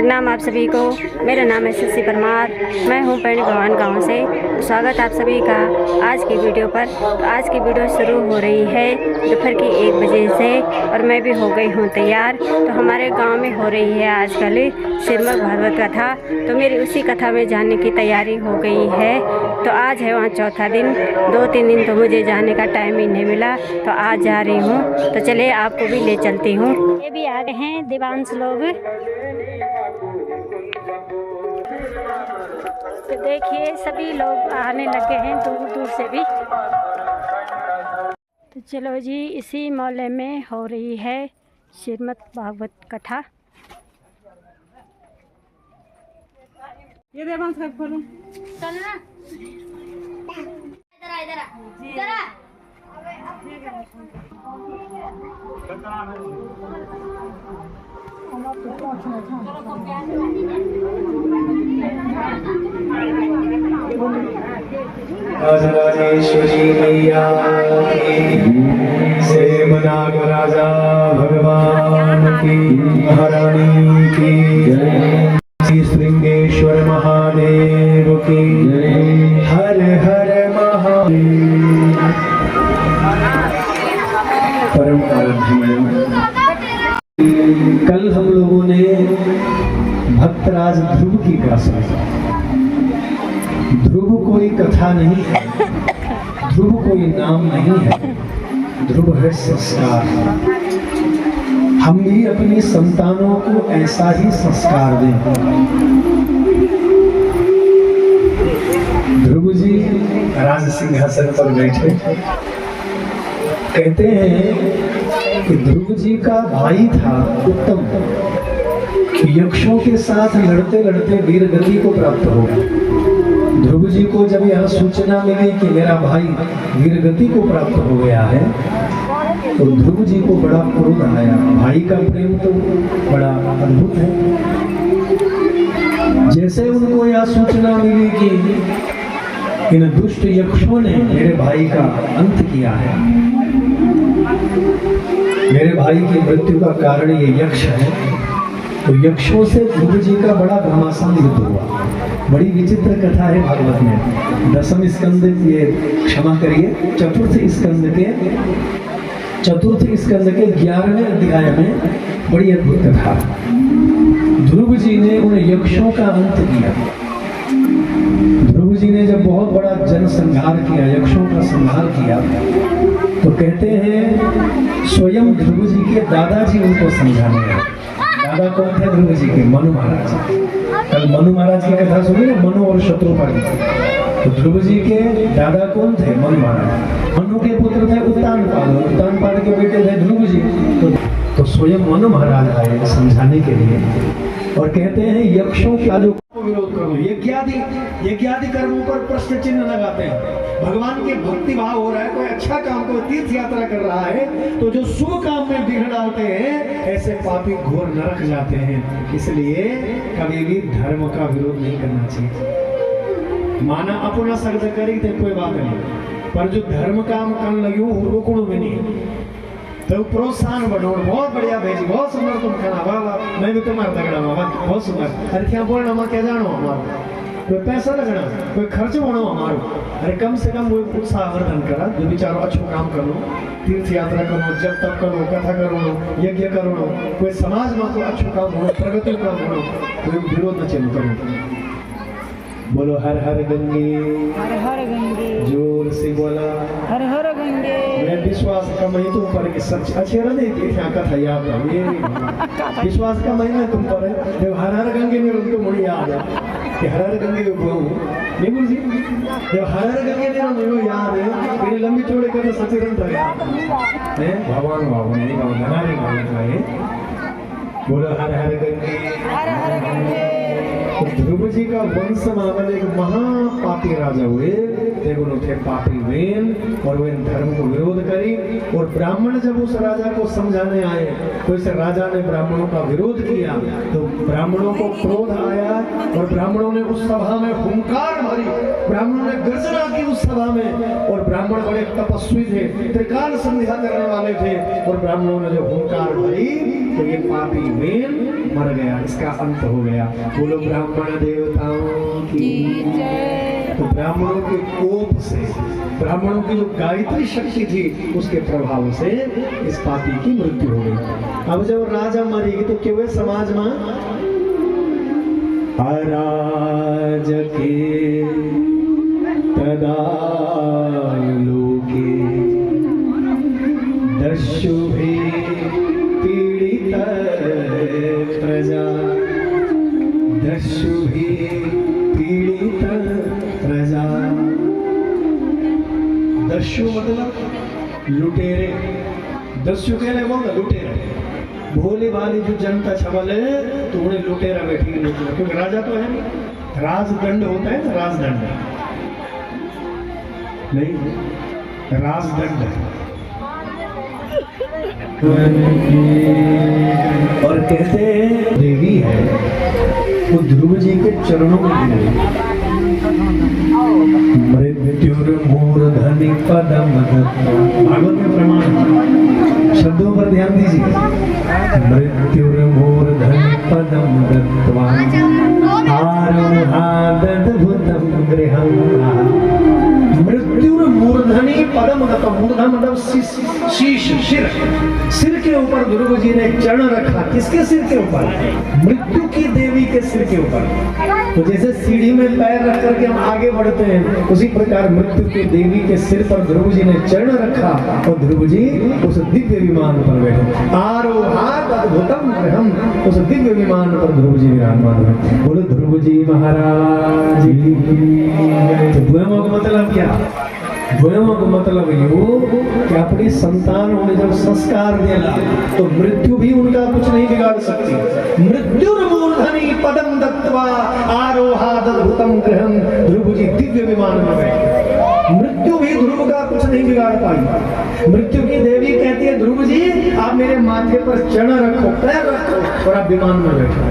प्रणाम आप सभी को। मेरा नाम है शशि परमार। मैं हूँ पैणी भवन गाँव से। स्वागत आप सभी का आज की वीडियो पर। तो आज की वीडियो शुरू हो रही है दोपहर की 1 बजे से और मैं भी हो गई हूँ तैयार। तो हमारे गांव में हो रही है आजकल श्रीमद् भागवत कथा, तो मेरी उसी कथा में जाने की तैयारी हो गई है। तो आज है वहाँ चौथा दिन। 2-3 दिन तो मुझे जाने का टाइम ही नहीं मिला, तो आज जा रही हूँ। तो चलिए आपको भी ले चलती हूँ। ये भी आ गए हैं दिवांश लोग। तो देखिए सभी लोग आने लगे हैं दूर दूर से भी। तो चलो जी, इसी मोहल्ले में हो रही है श्रीमद् भागवत कथा। ये देवांश का खोलो। चल ना इधर आ इधर आ राजराजेश्वरी मैया से मनाग राजा भगवान की महारानी की श्रृंगेश्वर महादेव की हर हर महादेव। परम आराध्य कल हम लोगों ने भक्तराज ध्रुव की कथा सुनी। ध्रुव कोई कथा नहीं है, ध्रुव कोई नाम नहीं है, ध्रुव है संस्कार। हम भी अपनी संतानों को ऐसा ही संस्कार दें। ध्रुव जी राज सिंहासन पर बैठे, कहते हैं कि ध्रुव जी का भाई था उत्तम, यक्षों के साथ लड़ते लड़ते वीर गति को प्राप्त हो गया। ध्रुव जी को जब यह सूचना मिली कि मेरा भाई वीर गति को प्राप्त हो गया है, तो ध्रुव जी को बड़ा क्रोध आया। भाई का प्रेम तो बड़ा अद्भुत है। जैसे उनको यह सूचना मिली कि इन दुष्ट यक्षों ने मेरे भाई का अंत किया है, मेरे भाई की मृत्यु का कारण ये यक्ष है, तो यक्षों से ध्रुव जी का बड़ा घमासान युद्ध हुआ। बड़ी विचित्र कथा है भागवत में। 10वें स्कंद, ये क्षमा करिए, चतुर्थ स्कंद के 11वें अध्याय में बड़ी अद्भुत कथा। ध्रुव जी ने उन यक्षों का अंत किया। ध्रुव जी ने जब बहुत बड़ा जनसंहार किया, यक्षों का संहार किया, तो कहते हैं स्वयं ध्रुव जी के दादाजी उनको समझाने आए। दादा कौन थे ध्रुव जी के? मनु महाराज। कल मनु महाराज की कथा सुनी ना, मनु और शत्रुपाल। तो ध्रुव जी के दादा कौन थे? मनु महाराज। मनु के पुत्र थे उत्तानपाद, उत्तानपाद के बेटे थे ध्रुव जी। तो स्वयं मनु महाराज आए समझाने के लिए और कहते हैं यक्षों का जो विरोध करो, यज्ञादि कर्मों पर प्रश्न चिन्ह लगाते हैं। भगवान के भक्ति भाव हो रहा है, कोई अच्छा काम, कोई तीर्थ यात्रा कर रहा है, तो जो शुभ काम में विघ्न डालते हैं ऐसे पापी घोर नरक जाते हैं। इसलिए कभी भी धर्म का विरोध नहीं करना चाहिए। माना अपना सर्द करी थे कोई बात नहीं, पर जो धर्म काम करने लगी वो रोकड़ो में नहीं, तो प्रोत्साहन बढ़ो। बहुत बढ़िया भेजी, बहुत सुंदर तुम खाना, वाह मैं भी तुम्हारा तगड़ा बाबा, बहुत सुंदर। अरे क्या बोलना, मैं क्या जानो, हमारा कोई पैसा लगना, कोई खर्च होना हमारो। अरे कम से कम वो उत्साहवर्धन करा, जो बेचारो अच्छो काम करो, तीर्थ यात्रा करो, जब तक करो, कथा करो, यज्ञ करो, कोई समाज में कोई अच्छो काम हो, प्रगति काम हो, कोई विरोध न चलो करो। बोलो हर हर गंगे, हर हर गंगे, जोर से बोला हर हर गंगे। मैं विश्वास का मही तुम पर कि सच अच्छे रहे थे, क्या कथा याद है विश्वास का मही में तुम पर जब हर हर गंगे में उनको मुड़ी याद है कि हर हर गंगे को बहु नहीं जी, जब हर हर गंगे में मुझे याद है, मेरी लंबी चौड़े कर सचेतन था याद है। भगवान बाबू ने कहा धनारे मालिक है। बोलो हर हर गंगे, हर हर गंगे, तो ध्रुव जी का वंश मामले एक महापापी राजा हुए, देखो थे पापी वेन, और वे धर्म को विरोध करी। और ब्राह्मण जब उस राजा को समझाने आए, तो इस राजा ने ब्राह्मणों का विरोध किया, तो ब्राह्मणों को क्रोध आया और ब्राह्मणों ने उस सभा में हुंकार भरी, ब्राह्मणों ने गर्जना की उस सभा में। और ब्राह्मण बड़े तपस्वी थे, त्रिकाल संध्या करने वाले थे, और ब्राह्मणों ने जो हुंकार भरी तो ये पापी वेन मर गया, इसका अंत हो गया। बोलो ब्राह्मण देवताओं की जय। तो ब्राह्मणों के कोप से, ब्राह्मणों की जो गायत्री शक्ति थी उसके प्रभाव से इस पापी की मृत्यु हो गई। अब जब राजा मरेगी तो क्यों समाज में अराज के तदा लोके दस्युभि पीड़ित प्रजा, दस्युभि पीड़ित प्रजा। दस्यु मतलब लुटेरे, दस्यु के लिए बोलता लुटेरे, भोले भाली जो जनता छबल है तो उन्हें लुटेरा बैठी लुटेरा, क्योंकि राजा तो है नहीं, राजदंड होता है ना, राजदंड नहीं, राजदंड है। और कहते हैं देवी है वो ध्रुव जी के चरणों में गिर गई। मृत्युर्मूर्धनि पदम दत्त्वा, भागवत में प्रमाण, शब्दों पर ध्यान दीजिए। मृत्युर्मूर्धनि पदम दत्त्वा आरोहादद्भुतं गृहम्। मृत्युर्मूर्धनि पदम दत्त्वा, मूर्धा मतलब शीश, सिर, सिर के ऊपर ध्रुव जी ने चरण रखा। किसके सिर के ऊपर? मृत्यु की देवी के सिर के ऊपर। तो जैसे सीढ़ी में पैर रख करके हम आगे बढ़ते हैं, उसी प्रकार मृत्यु की देवी के सिर पर ध्रुव जी ने चरण रखा और ध्रुव जी उस दिव्य विमान पर बैठे। आरोहात अद्भुतम गृहम्, उस दिव्य विमान पर ध्रुव जी विराजमान हुए। बोलो ध्रुव जी महाराज जी। तो द्वयमों का मतलब क्या? द्वयमों का मतलब यो कि अपनी संतान होने जब संस्कार देला तो मृत्यु भी उनका कुछ नहीं बिगाड़ सकती। मृत्युर्मूर्धनि पदम दत्त्वा आरोहाद अद्भुतम गृहम्, ध्रुव जी दिव्य विमान में बैठे। मृत्यु भी ध्रुव का कुछ नहीं बिगाड़ पाई। मृत्यु की देवी कहती है ध्रुव जी आप मेरे माथे पर चरण रखो, पैर रखो और आप विमान में बैठो।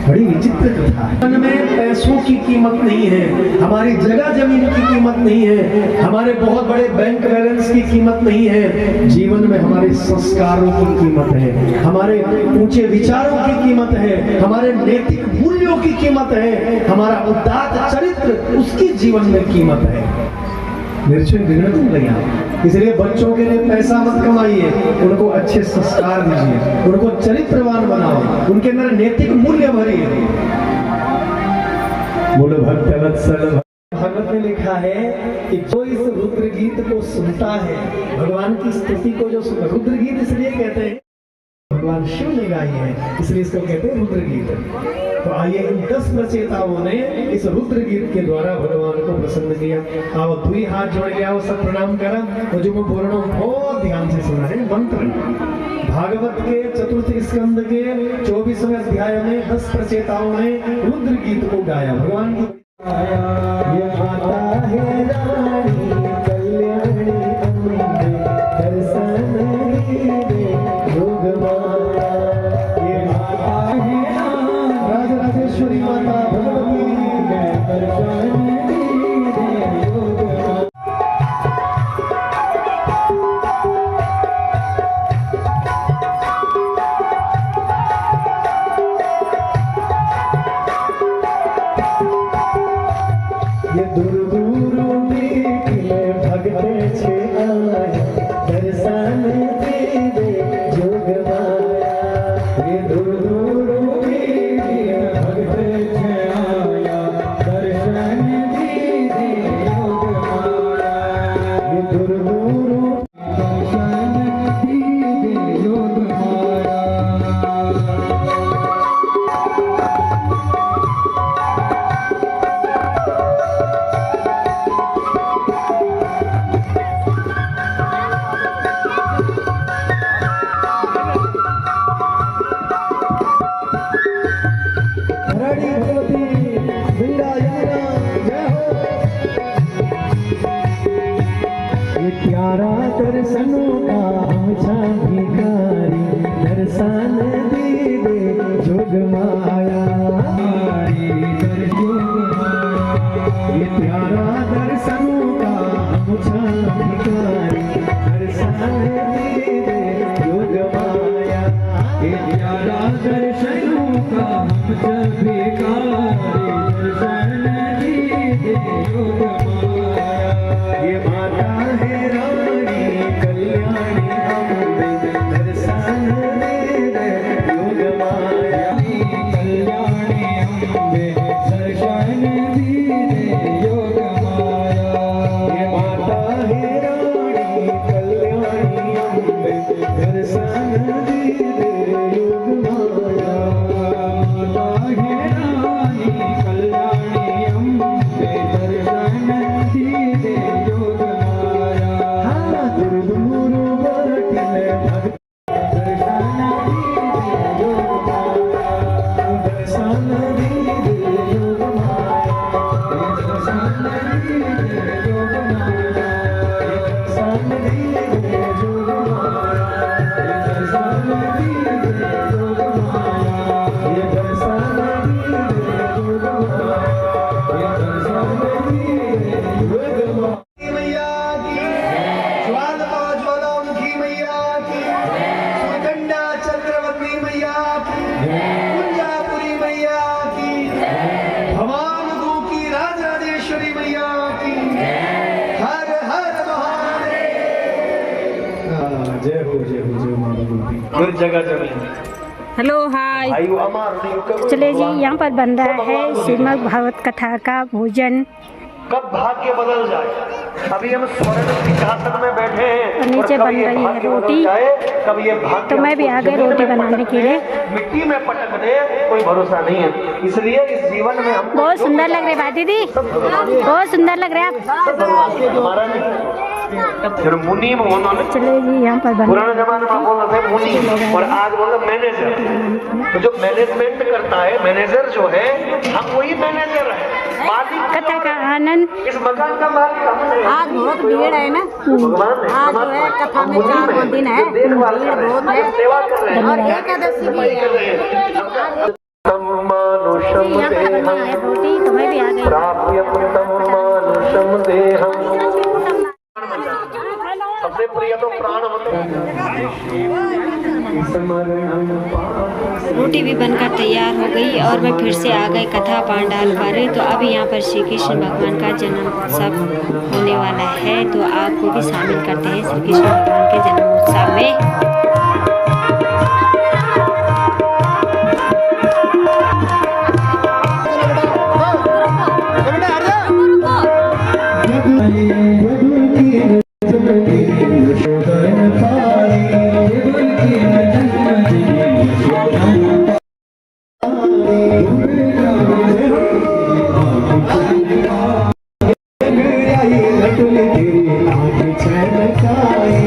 बड़ी विचित्र कथा है। जीवन में पैसों की कीमत नहीं है, हमारी जगह जमीन की कीमत नहीं है, हमारे बहुत बड़े बैंक बैलेंस की कीमत नहीं है। जीवन में हमारे संस्कारों की कीमत है, हमारे ऊंचे विचारों की कीमत है, हमारे नैतिक मूल्यों की कीमत है, हमारा उदात्त चरित्र उसकी जीवन में कीमत है। इसलिए बच्चों के लिए पैसा मत कमाइए, उनको अच्छे संस्कार दीजिए, उनको चरित्रवान बनाओ, उनके अंदर नैतिक मूल्य भरिए। बोलो भक्तवत्सल। भागवत में लिखा है कि जो इस रुद्र गीत को सुनता है, भगवान की स्तुति को जो सुनता, रुद्र गीत इसलिए कहते हैं भगवान शिव ने गाई है, इसलिए इसको कहते हैं रुद्र गीत। तो आइए इन 10 प्रचेताओं ने इस रुद्र गीत के द्वारा भगवान को प्रसन्न किया। आओ दुई हाथ जोड़ के आओ, सब प्रणाम करा। और जो मैं बोल रहा हूँ बहुत ध्यान से सुना है। मंत्र भागवत के 4th स्कंद के 24वें अध्याय में 10 प्रचेताओं ने रुद्र गीत को गाया। भगवान की ये माता है रानी कल्याणी अम्बे, दर्शन दे योग माता। ये माता है राजराजेश्वरी माता भगवती, दर्शन दे योग माता। ये दूर दूर मीठिले भगते छे आया, दर्शन दे जोग माया। ये दूर दूर मीठिले भगते छे आया, दर्शन दे जोग माया। ये दूर दूर दर्शन दे जोग माया। प्यारा दर्शनों का मुझा भिखारी दर्शन दे दे जोग माया ये प्यारा दर्शनों का मुझा भिखारी दर्शन दे दे जोग माया ये प्यारा दर्शनों का मुझा भिखारी दर्शन दे दे जोग माया ये माता है रानी कल्याणी अम्बे दर्शन दे दे योग माया कल्याणी अम्बे दर्शन दे दे योग माया ये माता है रानी कल्याणी अम्बे दर्शन दे दे योग माया माता है रानी कल्याणी अम्बे दर्शन दे दे योग माया हाँ दूर दूर बरटिले भक्त दर्शन दे दे योग माया दर्शन दे दे योग माया दर्शन दे दे योग माया दर्शन दे दे योग माया दर्शन दे दे योग माया ये दर्शन दे दे योग माया ये दर्शन दे दे योग माया मैया की ज्वाला ज्वालामुखी मैया की सुगंधा चंद्रवती मैया की कुंजापुरी मैया की भवान गो की राजराजेश्वरी मैया की हर हर महादेव जय हो जय हो जय माता गोपी हर जगह जगह हेलो हाय। आयु अमर चलिए जी, यहाँ पर बन रहा है श्रीमद् भागवत कथा का भोजन। कब भाग्य बदल जाए। अभी हम स्वर्ण सिंहासन में बैठे हैं और नीचे बन रही है रोटी। कब ये भाग्य तो मैं भी आ गई रोटी बनाने के लिए। मिट्टी में पटक दे कोई भरोसा नहीं है, इसलिए इस जीवन में हम बहुत सुंदर लग रहे बात दीदी, बहुत सुंदर लग रहे आप। हमारा नहीं फिर मुनि में उन्होंने चलिए जी, यहाँ पर बन पुराने जमाने में बोल रहे थे मुनि और आज बोल मैनेजर। तो जो मैनेजमेंट करता है, मैनेजर जो है, हम वही मैनेजर है। मालिक कथा का आनंद। इस मकान का मालिक हम हैं। आज बहुत भीड़ है ना, भगवान ने आज जो है कथा में 4 दिन है, भीड़ बहुत है सेवा कर रहे हैं और एकादशी भी है। मानुषम यहाँ पर बन रही है रोटी, तो मैं भी आ गई। प्राप्यम मानुषम देहम। सबसे प्रिय तो प्राण होते रोटी भी बनकर तैयार हो गई और मैं फिर से आ गई कथा पांडाल पर। तो अभी यहाँ पर श्री कृष्ण भगवान का जन्म उत्सव होने वाला है, तो आपको भी शामिल करते हैं श्री कृष्ण भगवान के जन्म उत्सव में। तेरी आँख छलकाई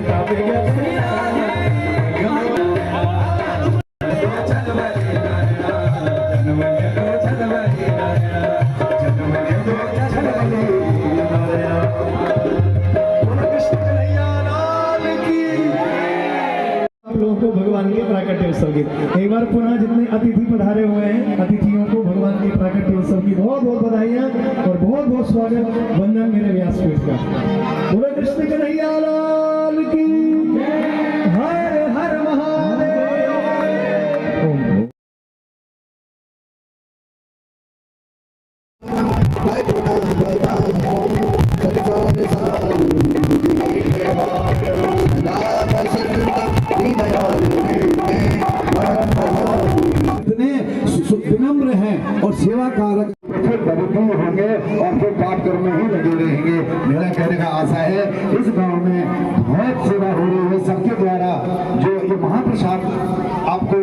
ताप गया आप लोगों को भगवान के प्राकट्य उत्सव की एक बार पुनः जितने अतिथि पधारे हुए हैं अतिथियों को भगवान के प्राकट्य उत्सव की बहुत बहुत बधाइयां और बहुत बहुत स्वागत। वंदन मेरे व्यासपीठ का। बोलो कृष्ण कन्हैया लाल की हर हर महादेव। इतने विनम्र हैं और सेवा कारक फिर दरिद्र होंगे और फिर पाप कर्म में ही लगे रहेंगे। मेरा कहने का आशा है इस गांव में बहुत सेवा हो रही है सबके द्वारा। जो ये महाप्रसाद आपको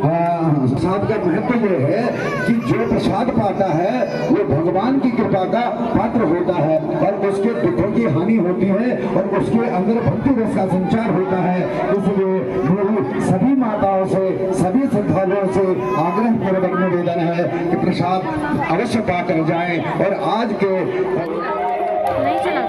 प्रसाद का महत्व ये है कि जो प्रसाद पाता है वो भगवान की कृपा का पात्र होता है और उसके दुखों की हानि होती है और उसके अंदर भक्ति रस का संचार होता है। इसलिए मेरी सभी माताओं से सभी श्रद्धालुओं से आग्रह पूर्वक निवेदन है कि प्रसाद अवश्य पाकर जाएं और आज के नहीं चला